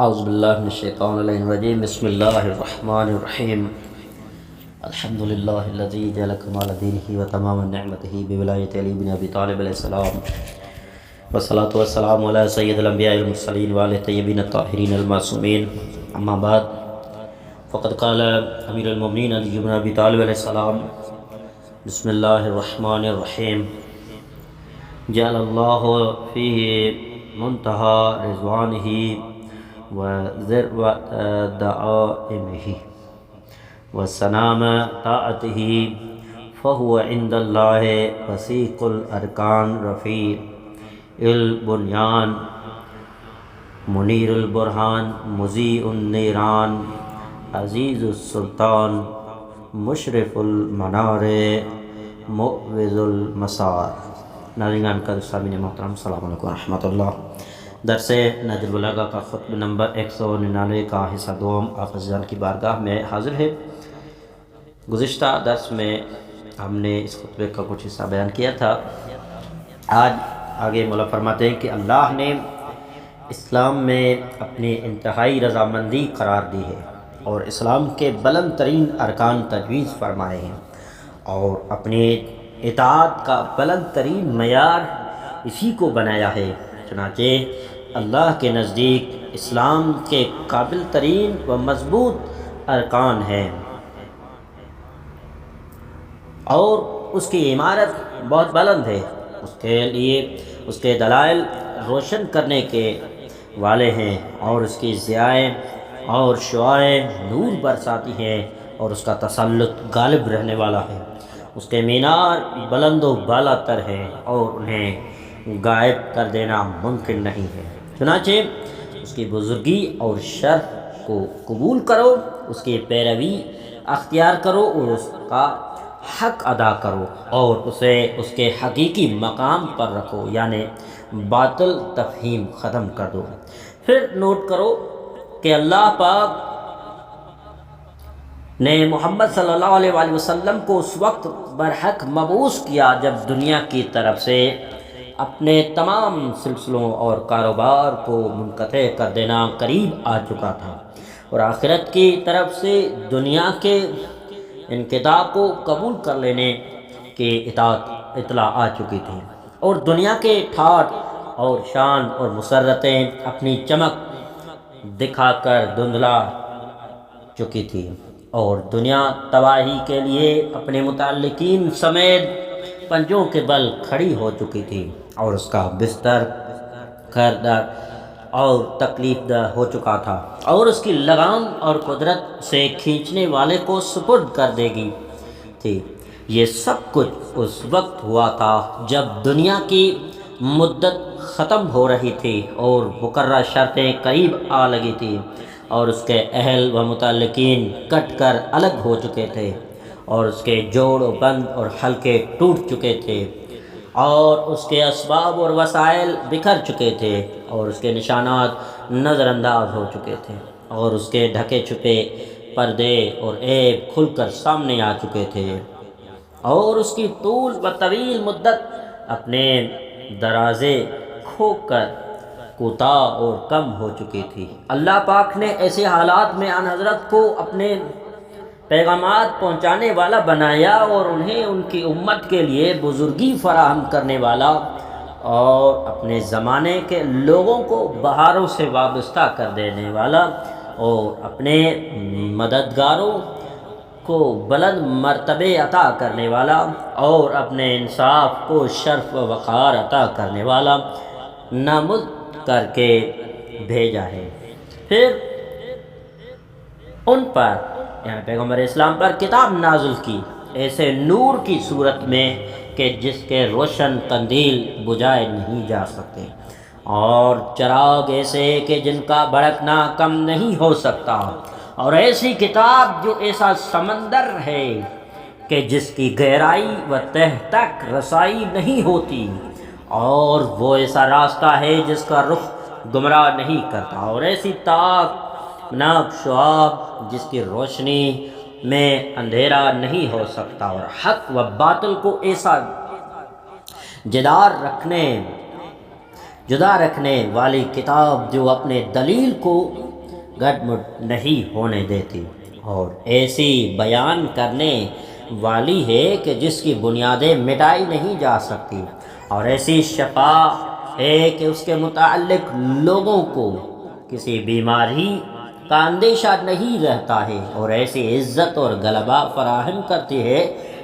اعوذ باللہ من الشیطان الرجیم بسم اللہ الرحمن الرحیم الحمد للہ الذی جعل کمال دینہ و تمام نعمتہ بولایت علی بن ابی طالب علیہ السلام والصلاة والسلام علی سید الانبیاء المرسلین وآلہ الطیبین الطاہرین المعصومین اما بعد فقد قال امیر المؤمنین علی بن ابی طالب علیہ السلام بسم اللہ الرحمن الرحیم جعل اللہ فیہ منتہى رضوانہ وذروة دعائمه وسنام طاعته فهو عند الله وثيق الأركان رفيع البنيان منير البرهان مضيء النيران عزيز السلطان مشرف المنار موعظ المسار۔ ناظرین کا سامعین محترم السلام علیکم ورحمۃ اللہ۔ درس نہج البلاغہ کا خطبہ نمبر 199 کا حصہ دوم آپ عزیزان کی بارگاہ میں حاضر ہے۔ گزشتہ درس میں ہم نے اس خطبے کا کچھ حصہ بیان کیا تھا۔ آج آگے مولا فرماتے ہیں کہ اللہ نے اسلام میں اپنی انتہائی رضامندی قرار دی ہے اور اسلام کے بلند ترین ارکان تجویز فرمائے ہیں اور اپنی اطاعت کا بلند ترین معیار اسی کو بنایا ہے۔ چنانچہ اللہ کے نزدیک اسلام کے قابل ترین و مضبوط ارکان ہیں اور اس کی عمارت بہت بلند ہے، اس کے لیے اس کے دلائل روشن کرنے کے والے ہیں اور اس کی ضیائیں اور شعائیں نور برساتی ہیں اور اس کا تسلط غالب رہنے والا ہے۔ اس کے مینار بلند و بالا تر ہیں اور انہیں غائب کر دینا ممکن نہیں ہے۔ چنانچہ اس کی بزرگی اور شرف کو قبول کرو، اس کی پیروی اختیار کرو اور اس کا حق ادا کرو اور اسے اس کے حقیقی مقام پر رکھو، یعنی باطل تفہیم ختم کر دو۔ پھر نوٹ کرو کہ اللہ پاک نے محمد صلی اللہ علیہ وآلہ وسلم کو اس وقت برحق مبعوث کیا جب دنیا کی طرف سے اپنے تمام سلسلوں اور کاروبار کو منقطع کر دینا قریب آ چکا تھا اور آخرت کی طرف سے دنیا کے انقطاع کو قبول کر لینے کی اطلاع آ چکی تھی اور دنیا کے ٹھاٹھ اور شان اور مسرتیں اپنی چمک دکھا کر دھندلا چکی تھی اور دنیا تباہی کے لیے اپنے متعلقین سمیت پنجوں کے بل کھڑی ہو چکی تھی اور اس کا بستر خیردار اور تکلیف دہ ہو چکا تھا اور اس کی لگام اور قدرت سے کھینچنے والے کو سپرد کر دے گی تھی۔ یہ سب کچھ اس وقت ہوا تھا جب دنیا کی مدت ختم ہو رہی تھی اور مقررہ شرطیں قریب آ لگی تھی اور اس کے اہل و متعلقین کٹ کر الگ ہو چکے تھے اور اس کے جوڑ و بند اور حلقے ٹوٹ چکے تھے اور اس کے اسباب اور وسائل بکھر چکے تھے اور اس کے نشانات نظر انداز ہو چکے تھے اور اس کے ڈھکے چھپے پردے اور عیب کھل کر سامنے آ چکے تھے اور اس کی طول و طویل مدت اپنے درازے کھو کر کوتاہ اور کم ہو چکی تھی۔ اللہ پاک نے ایسے حالات میں ان حضرت کو اپنے پیغامات پہنچانے والا بنایا اور انہیں ان کی امت کے لیے بزرگی فراہم کرنے والا اور اپنے زمانے کے لوگوں کو بہاروں سے وابستہ کر دینے والا اور اپنے مددگاروں کو بلند مرتبے عطا کرنے والا اور اپنے انصاف کو شرف و وقار عطا کرنے والا نامزد کر کے بھیجا ہے۔ پھر ان پر یعنی پیغمبر اسلام پر کتاب نازل کی ایسے نور کی صورت میں کہ جس کے روشن قندیل بجھائے نہیں جا سکتے اور چراغ ایسے کہ جن کا بھڑکنا کم نہیں ہو سکتا اور ایسی کتاب جو ایسا سمندر ہے کہ جس کی گہرائی و تہ تک رسائی نہیں ہوتی اور وہ ایسا راستہ ہے جس کا رخ گمراہ نہیں کرتا اور ایسی طاق ناک شعاب جس کی روشنی میں اندھیرا نہیں ہو سکتا اور حق و باطل کو ایسا جدا رکھنے والی کتاب جو اپنے دلیل کو گڈمڈ نہیں ہونے دیتی، اور ایسی بیان کرنے والی ہے کہ جس کی بنیادیں مٹائی نہیں جا سکتی، اور ایسی شفا ہے کہ اس کے متعلق لوگوں کو کسی بیماری کا اندیشہ نہیں رہتا ہے، اور ایسی عزت اور غلبہ فراہم کرتی ہے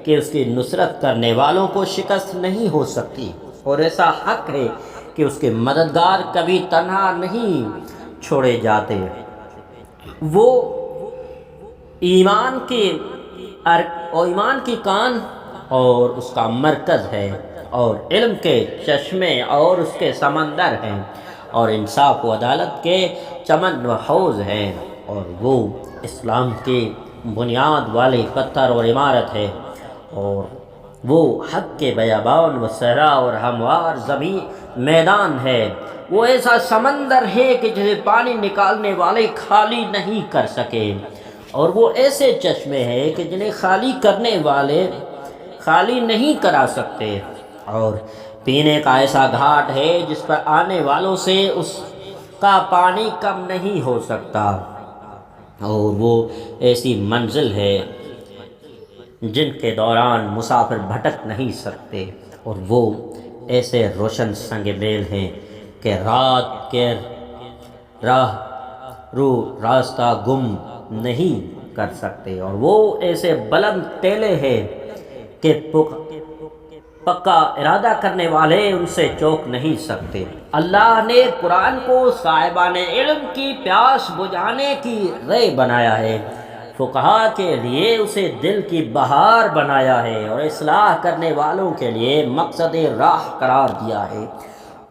کہ اس کی نصرت کرنے والوں کو شکست نہیں ہو سکتی، اور ایسا حق ہے کہ اس کے مددگار کبھی تنہا نہیں چھوڑے جاتے۔ وہ ایمان کی کان اور اس کا مرکز ہے، اور علم کے چشمے اور اس کے سمندر ہیں، اور انصاف و عدالت کے چمن و حوض ہیں، اور وہ اسلام کی بنیاد والی پتھر اور عمارت ہے، اور وہ حق کے بیابان و صحرا اور ہموار زمین میدان ہے۔ وہ ایسا سمندر ہے کہ جسے پانی نکالنے والے خالی نہیں کر سکے، اور وہ ایسے چشمے ہیں کہ جنہیں خالی کرنے والے خالی نہیں کرا سکتے، اور پینے کا ایسا گھاٹ ہے جس پر آنے والوں سے اس کا پانی کم نہیں ہو سکتا، اور وہ ایسی منزل ہے جن کے دوران مسافر بھٹک نہیں سکتے، اور وہ ایسے روشن سنگ میل ہیں کہ رات کے راہ رو راستہ گم نہیں کر سکتے، اور وہ ایسے بلند ٹیلے ہیں کہ پکا ارادہ کرنے والے ان سے چوک نہیں سکتے۔ اللہ نے قرآن کو صاحبان علم کی پیاس بجھانے کی رے بنایا ہے، فقہا کے لیے اسے دل کی بہار بنایا ہے، اور اصلاح کرنے والوں کے لیے مقصد راہ قرار دیا ہے،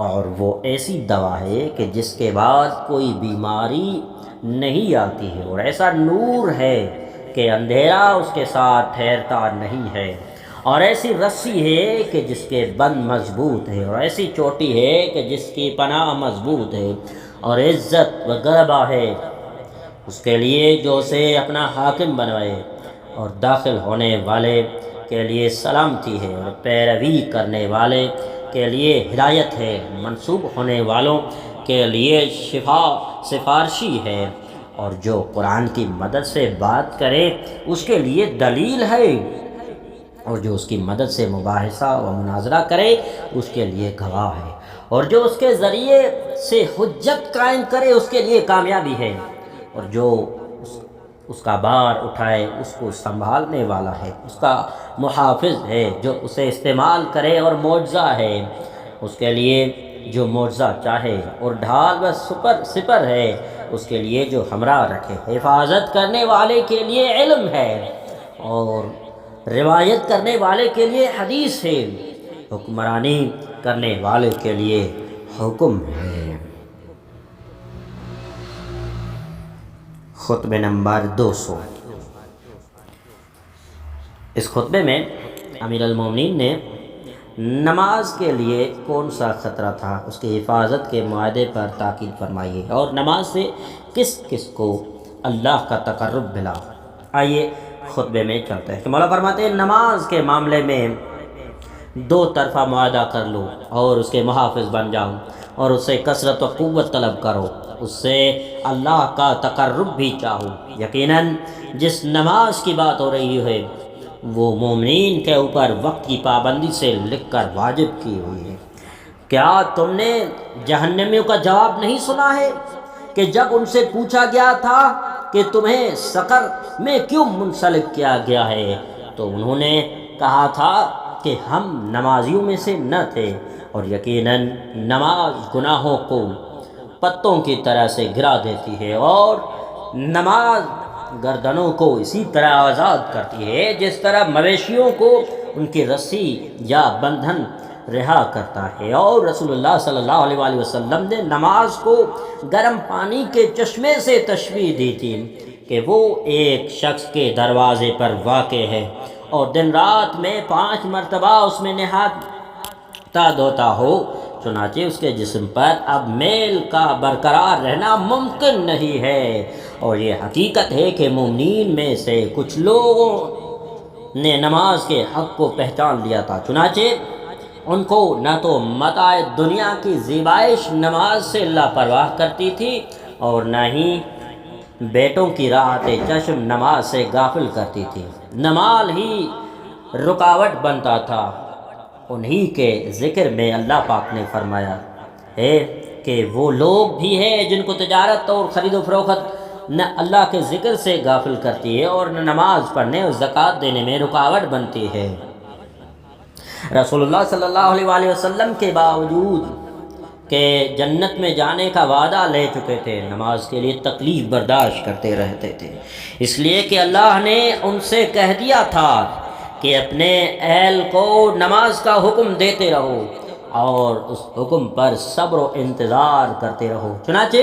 اور وہ ایسی دوا ہے کہ جس کے بعد کوئی بیماری نہیں آتی ہے، اور ایسا نور ہے کہ اندھیرا اس کے ساتھ ٹھہرتا نہیں ہے، اور ایسی رسی ہے کہ جس کے بند مضبوط ہے، اور ایسی چوٹی ہے کہ جس کی پناہ مضبوط ہے، اور عزت و غلبہ ہے اس کے لیے جو اسے اپنا حاکم بنائے، اور داخل ہونے والے کے لیے سلامتی ہے، اور پیروی کرنے والے کے لیے ہدایت ہے، منسوب ہونے والوں کے لیے سفارشی ہے، اور جو قرآن کی مدد سے بات کرے اس کے لیے دلیل ہے، اور جو اس کی مدد سے مباحثہ و مناظرہ کرے اس کے لیے گواہ ہے، اور جو اس کے ذریعے سے حجت قائم کرے اس کے لیے کامیابی ہے، اور جو اس کا بار اٹھائے اس کو سنبھالنے والا ہے، اس کا محافظ ہے، جو اسے استعمال کرے اور معجزہ ہے اس کے لیے جو معجزہ چاہے، اور ڈھال و سپر ہے اس کے لیے جو ہمراہ رکھے، حفاظت کرنے والے کے لیے علم ہے، اور روایت کرنے والے کے لیے حدیث ہے، حکمرانی کرنے والے کے لیے حکم ہے۔ خطبے نمبر 200۔ اس خطبے میں امیر المومنین نے نماز کے لیے کون سا خطرہ تھا اس کی حفاظت کے معاہدے پر تاکید فرمائی ہے، اور نماز سے کس کس کو اللہ کا تقرب ملا۔ آئیے خطبے میں چلتے ہیں کہ مولا فرماتے ہیں نماز کے معاملے میں دو طرفہ معاہدہ کر لو اور اس کے محافظ بن جاؤ، اور اس سے کثرت و قوت طلب کرو، اس سے اللہ کا تقرب بھی چاہو۔ یقیناً جس نماز کی بات ہو رہی ہے وہ مومنین کے اوپر وقت کی پابندی سے لکھ کر واجب کی ہوئی ہے۔ کیا تم نے جہنمیوں کا جواب نہیں سنا ہے کہ جب ان سے پوچھا گیا تھا کہ تمہیں سقر میں کیوں منسلک کیا گیا ہے تو انہوں نے کہا تھا کہ ہم نمازیوں میں سے نہ تھے، اور یقیناً نماز گناہوں کو پتوں کی طرح سے گرا دیتی ہے، اور نماز گردنوں کو اسی طرح آزاد کرتی ہے جس طرح مویشیوں کو ان کی رسی یا بندھن رہا کرتا ہے، اور رسول اللہ صلی اللہ علیہ وآلہ وسلم نے نماز کو گرم پانی کے چشمے سے تشبیہ دی تھی کہ وہ ایک شخص کے دروازے پر واقع ہے اور دن رات میں 5 مرتبہ اس میں نہاتا دھوتا ہو، چنانچہ اس کے جسم پر اب میل کا برقرار رہنا ممکن نہیں ہے۔ اور یہ حقیقت ہے کہ مومنین میں سے کچھ لوگوں نے نماز کے حق کو پہچان لیا تھا، چنانچہ ان کو نہ تو متاع دنیا کی زیبائش نماز سے لاپرواہ کرتی تھی، اور نہ ہی بیٹوں کی راحت چشم نماز سے غافل کرتی تھی، نماز ہی رکاوٹ بنتا تھا۔ انہی کے ذکر میں اللہ پاک نے فرمایا ہے کہ وہ لوگ بھی ہیں جن کو تجارت اور خرید و فروخت نہ اللہ کے ذکر سے غافل کرتی ہے اور نہ نماز پڑھنے اور زکوٰۃ دینے میں رکاوٹ بنتی ہے۔ رسول اللہ صلی اللہ علیہ وآلہ وسلم کے باوجود کہ جنت میں جانے کا وعدہ لے چکے تھے، نماز کے لیے تکلیف برداشت کرتے رہتے تھے، اس لیے کہ اللہ نے ان سے کہہ دیا تھا کہ اپنے اہل کو نماز کا حکم دیتے رہو اور اس حکم پر صبر و انتظار کرتے رہو۔ چنانچہ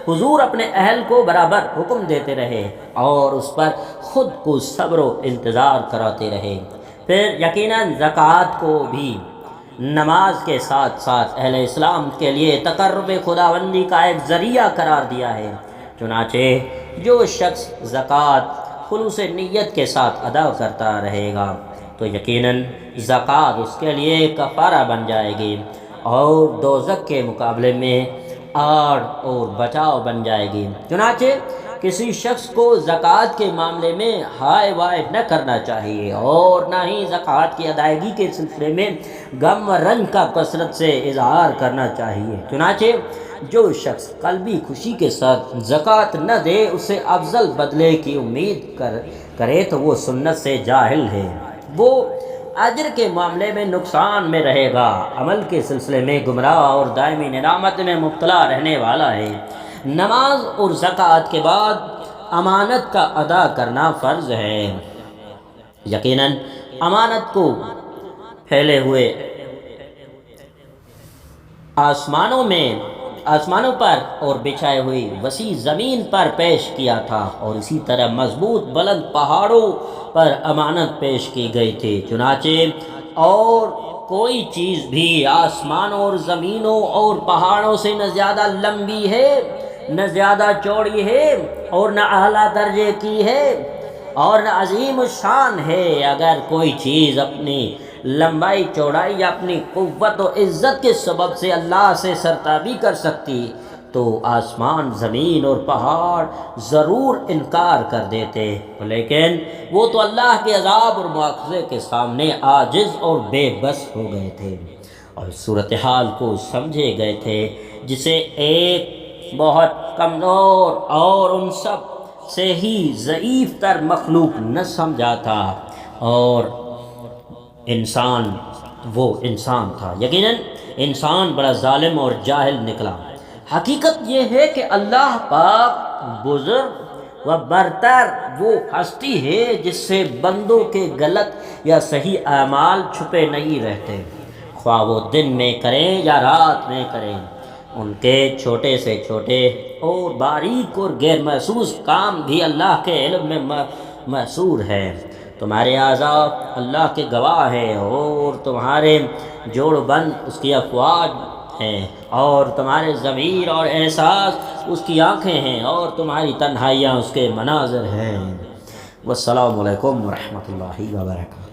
حضور اپنے اہل کو برابر حکم دیتے رہے اور اس پر خود کو صبر و انتظار کراتے رہے۔ پھر یقیناً زکوٰۃ کو بھی نماز کے ساتھ ساتھ اہل اسلام کے لیے تقرب خداوندی کا ایک ذریعہ قرار دیا ہے۔ چنانچہ جو شخص زکوٰۃ خلوص نیت کے ساتھ ادا کرتا رہے گا تو یقیناً زکوٰۃ اس کے لیے کفارہ بن جائے گی اور دوزخ کے مقابلے میں آڑ اور بچاؤ بن جائے گی۔ چنانچہ کسی شخص کو زکوٰۃ کے معاملے میں ہائے وائے نہ کرنا چاہیے اور نہ ہی زکوٰۃ کی ادائیگی کے سلسلے میں غم و رنج کا کثرت سے اظہار کرنا چاہیے۔ چنانچہ جو شخص قلبی خوشی کے ساتھ زکوٰۃ نہ دے، اسے افضل بدلے کی امید کرے تو وہ سنت سے جاہل ہے، وہ اجر کے معاملے میں نقصان میں رہے گا، عمل کے سلسلے میں گمراہ اور دائمی ندامت میں مبتلا رہنے والا ہے۔ نماز اور زکوٰۃ کے بعد امانت کا ادا کرنا فرض ہے۔ یقیناً امانت کو پھیلے ہوئے آسمانوں پر اور بچھائے ہوئی وسیع زمین پر پیش کیا تھا، اور اسی طرح مضبوط بلند پہاڑوں پر امانت پیش کی گئی تھی۔ چنانچہ اور کوئی چیز بھی آسمانوں اور زمینوں اور پہاڑوں سے نہ زیادہ لمبی ہے، نہ زیادہ چوڑی ہے اور نہ اعلیٰ درجے کی ہے اور نہ عظیم الشان ہے۔ اگر کوئی چیز اپنی لمبائی چوڑائی یا اپنی قوت و عزت کے سبب سے اللہ سے سرتابی کر سکتی تو آسمان، زمین اور پہاڑ ضرور انکار کر دیتے، لیکن وہ تو اللہ کے عذاب اور مواخذے کے سامنے عاجز اور بے بس ہو گئے تھے اور صورتحال کو سمجھے گئے تھے جسے ایک بہت کمزور اور ان سب سے ہی ضعیف تر مخلوق نہ سمجھا تھا، اور وہ انسان تھا۔ یقیناً انسان بڑا ظالم اور جاہل نکلا۔ حقیقت یہ ہے کہ اللہ پاک بزرگ و برتر وہ ہستی ہے جس سے بندوں کے غلط یا صحیح اعمال چھپے نہیں رہتے، خواہ وہ دن میں کریں یا رات میں کریں۔ ان کے چھوٹے سے چھوٹے اور باریک اور غیر محسوس کام بھی اللہ کے علم میں محصور ہے۔ تمہارے اعضاء اللہ کے گواہ ہیں اور تمہارے جوڑ بند اس کی افواج ہیں، اور تمہارے ضمیر اور احساس اس کی آنکھیں ہیں، اور تمہاری تنہائیاں اس کے مناظر ہیں۔ والسلام علیکم ورحمۃ اللہ وبرکاتہ۔